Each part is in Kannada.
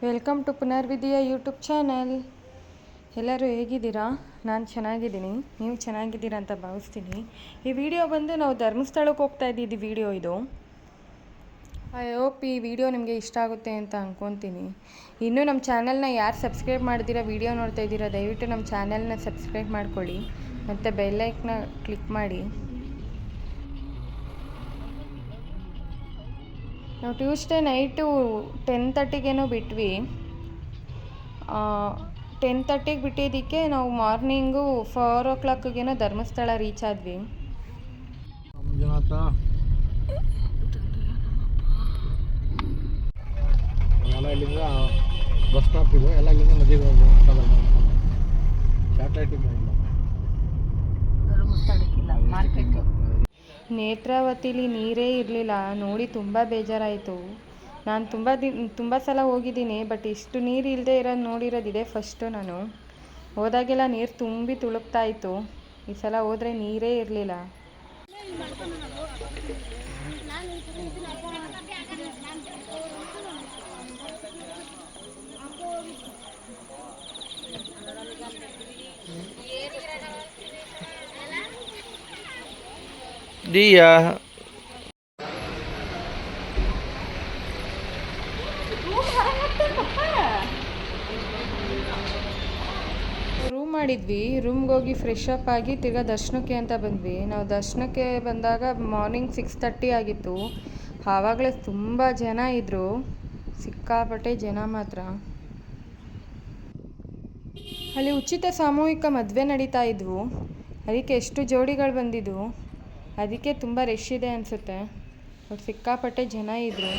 ವೆಲ್ಕಮ್ ಟು ಪುನರ್ವಿಧಿಯ ಯೂಟ್ಯೂಬ್ ಚಾನಲ್. ಎಲ್ಲರೂ ಹೇಗಿದ್ದೀರಾ? ನಾನು ಚೆನ್ನಾಗಿದ್ದೀನಿ, ನೀವು ಚೆನ್ನಾಗಿದ್ದೀರಾ ಅಂತ ಭಾವಿಸ್ತೀನಿ. ಈ ವಿಡಿಯೋ ಬಂದು ನಾವು ಧರ್ಮಸ್ಥಳಕ್ಕೆ ಹೋಗ್ತಾ ಇದ್ದಿದ್ದು ವಿಡಿಯೋ ಇದು. ಐ ಹೋಪ್ ಈ ವಿಡಿಯೋ ನಿಮಗೆ ಇಷ್ಟ ಆಗುತ್ತೆ ಅಂತ ಅಂದ್ಕೊತೀನಿ. ಇನ್ನೂ ನಮ್ಮ ಚಾನಲ್ನ ಯಾರು ಸಬ್ಸ್ಕ್ರೈಬ್ ಮಾಡ್ದಿರಾ ವಿಡಿಯೋ ನೋಡ್ತಾ ಇದ್ದೀರಾ, ದಯವಿಟ್ಟು ನಮ್ಮ ಚಾನಲ್ನ ಸಬ್ಸ್ಕ್ರೈಬ್ ಮಾಡ್ಕೊಳ್ಳಿ ಮತ್ತು ಬೆಲ್ಲೈಕ್ನ ಕ್ಲಿಕ್ ಮಾಡಿ. ನಾವು ಟ್ಯೂಸ್ಡೇ ನೈಟು 10:30ಗೇನೋ ಬಿಟ್ವಿ. 10:30ಗೆ ಬಿಟ್ಟಿದ್ದಕ್ಕೆ ನಾವು ಮಾರ್ನಿಂಗು 4 o'clockಗೇನೋ ಧರ್ಮಸ್ಥಳ ರೀಚ್ ಆದ್ವಿ. ಬಸ್ ಸ್ಟಾಪ್ ಇದೆ, ಎಲ್ಲ ಇಲ್ಲಿಂದ ನದಿಗೆ ಮಾರ್ಕೆಟ್. ನೇತ್ರಾವತಿಲಿ ನೀರೇ ಇರಲಿಲ್ಲ, ನೋಡಿ ತುಂಬ ಬೇಜಾರಾಯಿತು. ನಾನು ತುಂಬ ಸಲ ಹೋಗಿದ್ದೀನಿ, ಬಟ್ ಇಷ್ಟು ನೀರು ಇಲ್ಲದೆ ಇರೋದು ನೋಡಿರೋದು ಇದೇ ಫಸ್ಟು. ನಾನು ಹೋದಾಗೆಲ್ಲ ನೀರು ತುಂಬಿ ತುಳುಕ್ತಾ ಇತ್ತು, ಈ ಸಲ ಹೋದರೆ ನೀರೇ ಇರಲಿಲ್ಲ. ದಿಯಾ ರೂಮ್ ಮಾಡಿದ್ವಿ. ರೂಮ್ಗೆ ಹೋಗಿ ಫ್ರೆಶ್ ಅಪ್ ಆಗಿ ತಿರ್ಗಾ ದರ್ಶನಕ್ಕೆ ಅಂತ ಬಂದ್ವಿ. ನಾವು ದರ್ಶನಕ್ಕೆ ಬಂದಾಗ ಮಾರ್ನಿಂಗ್ 6:30 ಆಗಿತ್ತು. ಆವಾಗಲೇ ತುಂಬ ಜನ ಇದ್ದರು, ಸಿಕ್ಕಾಪಟ್ಟೆ ಜನ ಮಾತ್ರ. ಅಲ್ಲಿ ಉಚಿತ ಸಾಮೂಹಿಕ ಮದುವೆ ನಡೀತಾ ಇದ್ವು, ಅದಕ್ಕೆ ಎಷ್ಟು ಜೋಡಿಗಳು ಬಂದಿದ್ವು, ಅದಕ್ಕೆ ತುಂಬ ರಶ್ ಇದೆ ಅನಿಸುತ್ತೆ. ಬಟ್ ಸಿಕ್ಕಾಪಟ್ಟೆ ಜನ ಇದ್ದರು.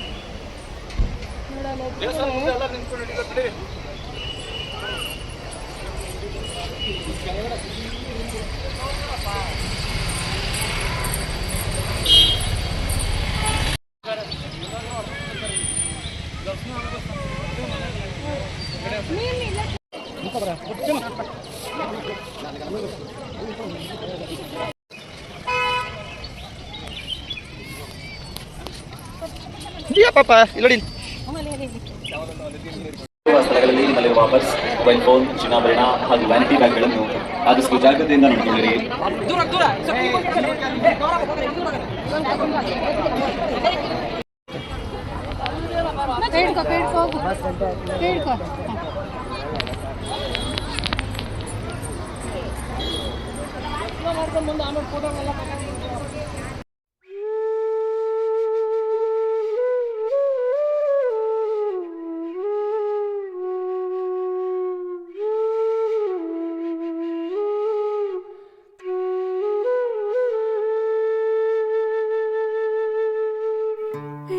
ಸ್ಥಳಗಳಲ್ಲಿ ನಿಮ್ಮಲ್ಲಿರುವ ಪರ್ಸ್, ಮೊಬೈಲ್ ಫೋನ್, ಚಿನ್ನಾಭರಣ ಹಾಗೂ ವ್ಯಾನಿಟಿ ಬ್ಯಾಗ್ಗಳನ್ನು ಆದಷ್ಟು ಜಾಗ್ರತೆಯಿಂದ ನೋಡಿಕೊಳ್ಳಿರಿ.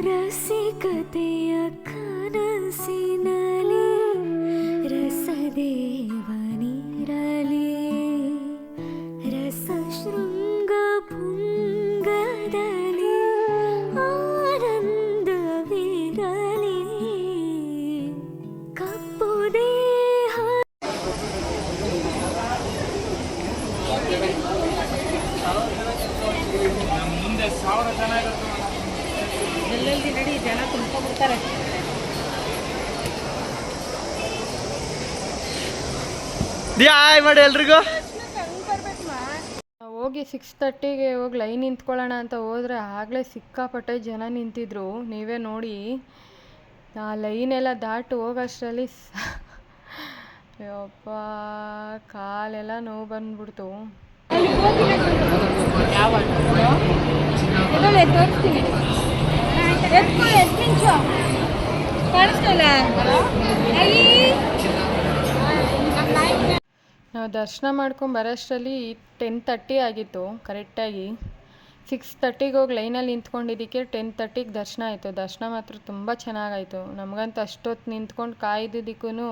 ರಸಿಕತೆಯ ಕನಸಿನಲಿ ರಸದೇವನಿರಲಿ, ರಸ ಶೃಂಗ ಪುಂಗದಲ್ಲಿ ಆನಂದವಿರಲಿ, ಕಪ್ಪು ದೇಹ ಮುಂದೆ 1000 ಜನ ಇರುತ್ತೆ. ಎಲ್ಲೆಲ್ಲಿ ನಡಿ ಜನ ತುಂಬ್ಕೊಂಡ್ಬಿಡ್ತಾರೆ. ಮಾಡಿ ಎಲ್ರಿಗೂ ಹೋಗಿ 6:30ಗೆ ಹೋಗಿ ಲೈನ್ ನಿಂತ್ಕೊಳ್ಳೋಣ ಅಂತ ಹೋದರೆ ಆಗಲೇ ಸಿಕ್ಕಾಪಟ್ಟೆ ಜನ ನಿಂತಿದ್ರು. ನೀವೇ ನೋಡಿ, ಆ ಲೈನೆಲ್ಲ ದಾಟು ಹೋಗೋಷ್ಟರಲ್ಲಿ ಯಪ್ಪ ಕಾಲೆಲ್ಲ ನೋವು ಬಂದ್ಬಿಡ್ತು. ನಾವು ದರ್ಶನ ಮಾಡ್ಕೊಂಡು ಬರೋಷ್ಟರಲ್ಲಿ 10:30 ಆಗಿತ್ತು ಕರೆಕ್ಟಾಗಿ. 6:30ಗೆ ಹೋಗಿ ಲೈನಲ್ಲಿ ನಿಂತ್ಕೊಂಡಿದ್ದಕ್ಕೆ 10:30ಗೆ ದರ್ಶನ ಆಯಿತು. ದರ್ಶನ ಮಾತ್ರ ತುಂಬ ಚೆನ್ನಾಗಾಯಿತು. ನಮಗಂತೂ ಅಷ್ಟೊತ್ತು ನಿಂತ್ಕೊಂಡು ಕಾಯ್ದಿದ್ದಕ್ಕೂ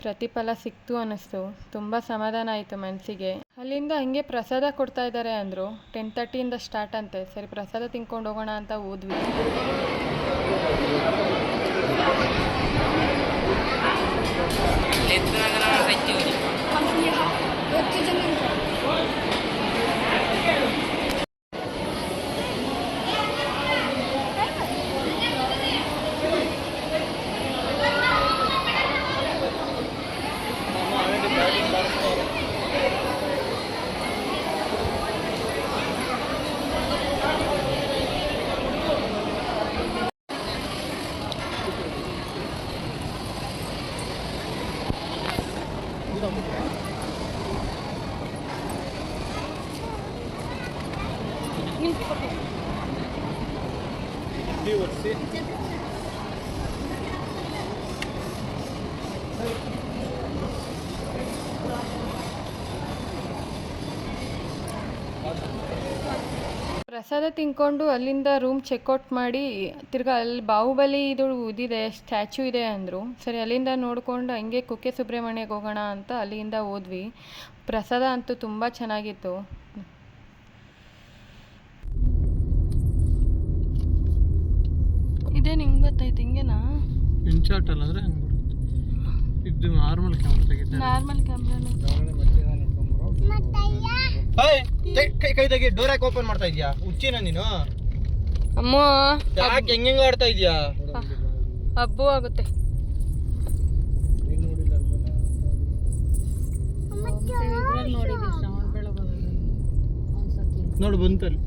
ಪ್ರತಿಫಲ ಸಿಕ್ತು ಅನ್ನಿಸ್ತು. ತುಂಬ ಸಮಾಧಾನ ಆಯಿತು ಮನಸ್ಸಿಗೆ. ಅಲ್ಲಿಂದ ಹಂಗೆ ಪ್ರಸಾದ ಕೊಡ್ತಾ ಇದ್ದಾರೆ ಅಂದರು. 10:30ಇಂದ ಸ್ಟಾರ್ಟ್ ಅಂತೆ. ಸರಿ ಪ್ರಸಾದ ತಿನ್ಕೊಂಡು ಹೋಗೋಣ ಅಂತ ಹೋದ್ವಿ. ಪ್ರಸಾದ ತಿನ್ಕೊಂಡು ಅಲ್ಲಿಂದ ರೂಮ್ ಚೆಕ್ಔಟ್ ಮಾಡಿ ತಿರ್ಗಾ ಅಲ್ಲಿ ಬಾಹುಬಲಿ ಇದು ಇದಿದೆ ಸ್ಟ್ಯಾಚ್ಯೂ ಇದೆ ಅಂದರು. ಸರಿ ಅಲ್ಲಿಂದ ನೋಡಿಕೊಂಡು ಹಂಗೆ ಕುಕ್ಕೆ ಸುಬ್ರಹ್ಮಣ್ಯಕ್ಕೆ ಹೋಗೋಣ ಅಂತ ಅಲ್ಲಿಂದ ಹೋದ್ವಿ. ಪ್ರಸಾದ ಅಂತೂ ತುಂಬ ಚೆನ್ನಾಗಿತ್ತು. ಇದೇ ನಿಂಗೆ ಗೊತ್ತಾಯ್ತು ಹಿಂಗೆನಾ? ಇನ್ಶಾಟ್ ಅಲ್ಲ ಅಂದರೆ ಹಂಗೆ ಇದು ನಾರ್ಮಲ್ ಕ್ಯಾಮ್ರಾ ತೆಗಿದ್ದೆ. ನಾರ್ಮಲ್ ಕ್ಯಾಮ್ರಾನು ಕೈ ತೆಗಿ. ಡೋರ್ ಯಾಕೆ ಓಪನ್ ಮಾಡ್ತಾ ಇದೀಯಾ? ಹುಚ್ಚಿನ ನೀನು? ಅಮ್ಮ ಯಾಕೆ ಹೆಂಗೆ ಆಡ್ತಾ ಇದೀಯಾ? ಹಬ್ಬು ಆಗುತ್ತೆ. ನೋಡು ಬಂತಲ್ಲಿ.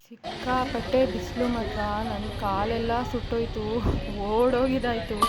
ಸಿಕ್ಕಾಪಟ್ಟೆ ಬಿಸಿಲು ಮಾತ್ರ. ನನ್ನ ಕಾಲೆಲ್ಲ ಸುಟ್ಟೋಯ್ತು, ಓಡೋಗಿದಾಯ್ತು.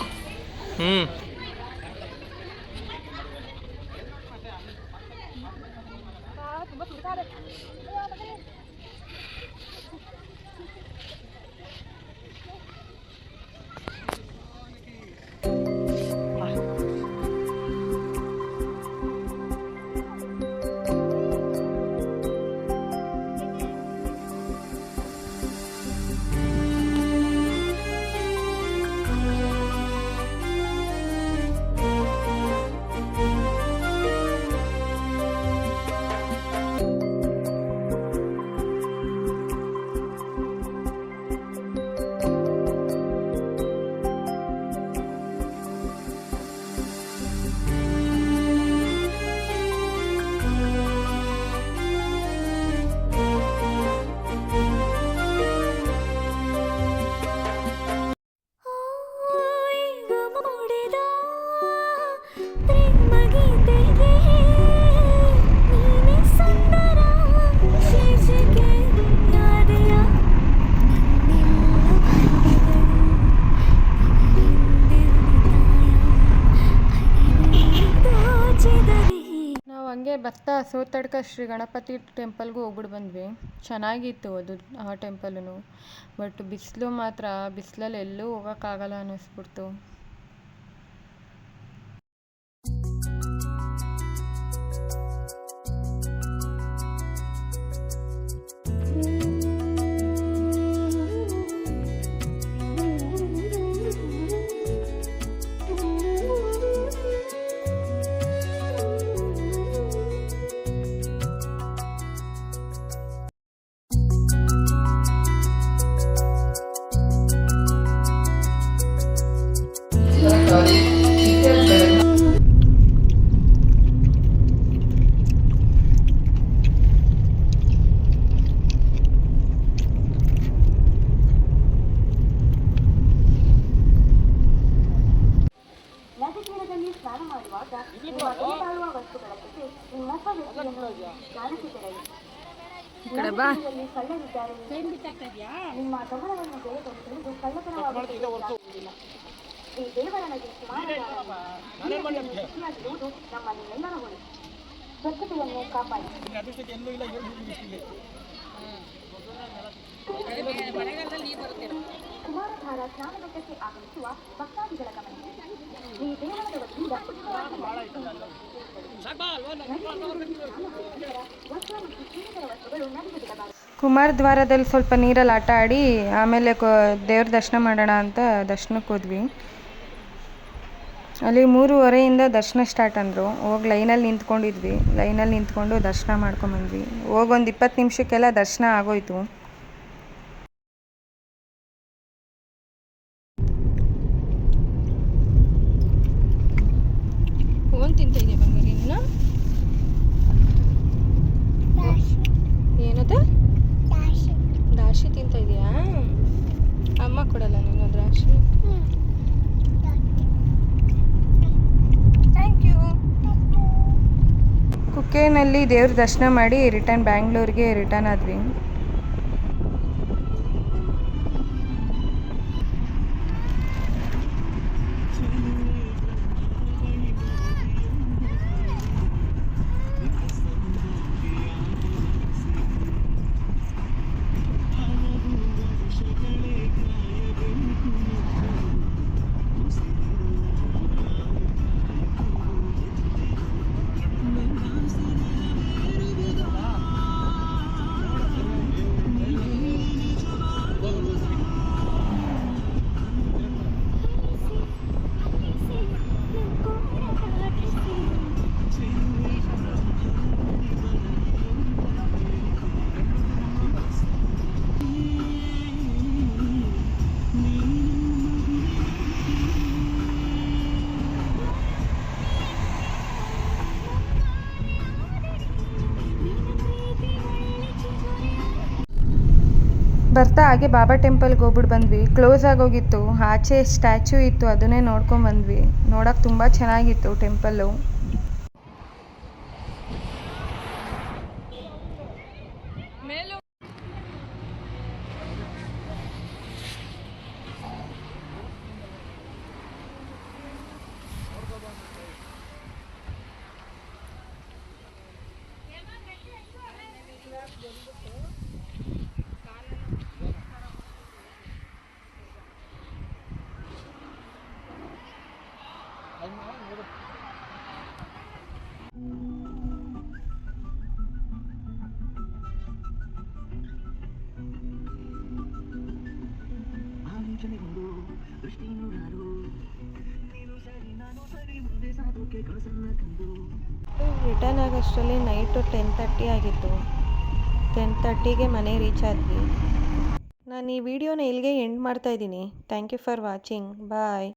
ಈಗ ಮೂಡಿದ ಪ್ರೇಮ ಗೀತೆಗೆ ನೀನೆ ಸುಂದರ ಶೀರ್ಷಿಕೆ ಯಾದೆಯ ನನ್ನೆಲ್ಲ ಭಾಗ್ಯಗಳು ನಾವು ಹಂಗೆ ಬರ್ತಾ ಸೋತಡ್ಕ ಶ್ರೀ ಗಣಪತಿ ಟೆಂಪಲ್ಗೂ ಹೋಗ್ಬಿಟ್ಟು ಬಂದ್ವಿ. ಚೆನ್ನಾಗಿತ್ತು ಅದು ಆ ಟೆಂಪಲೂ. ಬಟ್ ಬಿಸಿಲು ಮಾತ್ರ, ಬಿಸಿಲಲ್ಲಿ ಎಲ್ಲೂ ಹೋಗೋಕ್ಕಾಗಲ್ಲ ಅನ್ನಿಸ್ಬಿಡ್ತು. ನದಿತೀರದಲ್ಲಿ ಸ್ನಾನ ಮಾಡುವಾಗ ನಿಮ್ಮ ಕೈಗಾಳುವ ವಸ್ತುಗಳ ಜೊತೆ ಇನ್ನೊಬ್ಬ ವ್ಯಕ್ತಿಯನ್ನು ಧ್ಯಾನಿಸಿದೆರಲಿ. ನದಿತೀರದಲ್ಲಿ ಕಳ್ಳರಿದ್ದಾರೆ. ನಿಮ್ಮ ಗಮನವನ್ನು ಬೇರೆಗೊಂಡು ಕಳ್ಳತನವಾಗುವುದಿಲ್ಲ. ಈ ದೇವರ ನದಿ ಶುಚಿಯಾಗಿರುವುದು ನಮ್ಮ ನಿಮ್ಮೆಲ್ಲರ ಹೊಣೆ. ಸ್ವಚ್ಛತೆಯನ್ನು ಕಾಪಾಡಿ. ಕುಮಾರಧಾರ ಸ್ನಾನಘಟ್ಟಕ್ಕೆ ಆಗಮಿಸುವ ಭಕ್ತಾದಿಗಳ ಗಮನಕ್ಕೆ ಈ ದೇವರದ ವತಿಯಿಂದ ವಸ್ತುಗಳು ನದಿಗೆ ಬಿಡಬಾರದು. ಕುಮಾರದ್ವಾರದಲ್ಲಿ ಸ್ವಲ್ಪ ನೀರಲ್ಲಿ ಆಟ ಆಡಿ ಆಮೇಲೆ ದೇವ್ರ ದರ್ಶನ ಮಾಡೋಣ ಅಂತ ದರ್ಶನಕ್ಕೆ ಹೋದ್ವಿ. ಅಲ್ಲಿ 3:30ಯಿಂದ ದರ್ಶನ ಸ್ಟಾರ್ಟ್ ಅಂದರು. ಹೋಗಿ ಲೈನಲ್ಲಿ ನಿಂತ್ಕೊಂಡಿದ್ವಿ. ಲೈನಲ್ಲಿ ನಿಂತ್ಕೊಂಡು ದರ್ಶನ ಮಾಡ್ಕೊಂಬಂದ್ವಿ. ಹೋಗೊಂದು 20 ನಿಮಿಷಕ್ಕೆಲ್ಲ ದರ್ಶನ ಆಗೋಯ್ತು. ಫೋನ್ ತಿಂತ ಇದೆಯಾ ಬಂಗಾರಿ ನೀನು? ಏನದು? ದಾಶಿ ತಿಂತ ಇದೆಯಾ? ಅಮ್ಮ ಕೊಡಲ್ಲ ನೀನು ದ್ರಾಕ್ಷಿ? Thank you. ಕುಕ್ಕೆನಲ್ಲಿ ದೇವ್ರ ದರ್ಶನ ಮಾಡಿ ರಿಟರ್ನ್ ಬ್ಯಾಂಗ್ಳೂರಿಗೆ ರಿಟರ್ನ್ ಆದ್ವಿ. ಹಾಗೆ ಬಾಬಾ ಟೆಂಪಲ್ಗೆ ಹೋಗ್ಬಿಟ್ಟು ಬಂದ್ವಿ. ಕ್ಲೋಸ್ ಆಗೋಗಿತ್ತು, ಆಚೆ ಸ್ಟ್ಯಾಚ್ಯೂ ಇತ್ತು, ಅದನ್ನೇ ನೋಡ್ಕೊಂಡು ಬಂದ್ವಿ. ನೋಡೋಕೆ ತುಂಬ ಚೆನ್ನಾಗಿತ್ತು ಟೆಂಪಲ್ಲು. ರಿಟರ್ನ್ ಆಗೋಷ್ಟರಲ್ಲಿ ನೈಟು 10:30 ಆಗಿತ್ತು. 10:30ಗೆ ಮನೆ ರೀಚ್ ಆದ್ವಿ. ನಾನು ಈ ವಿಡಿಯೋನ ಇಲ್ಲಿಗೆ ಎಂಡ್ ಮಾಡ್ತಾಯಿದ್ದೀನಿ. Thank you for watching. Bye.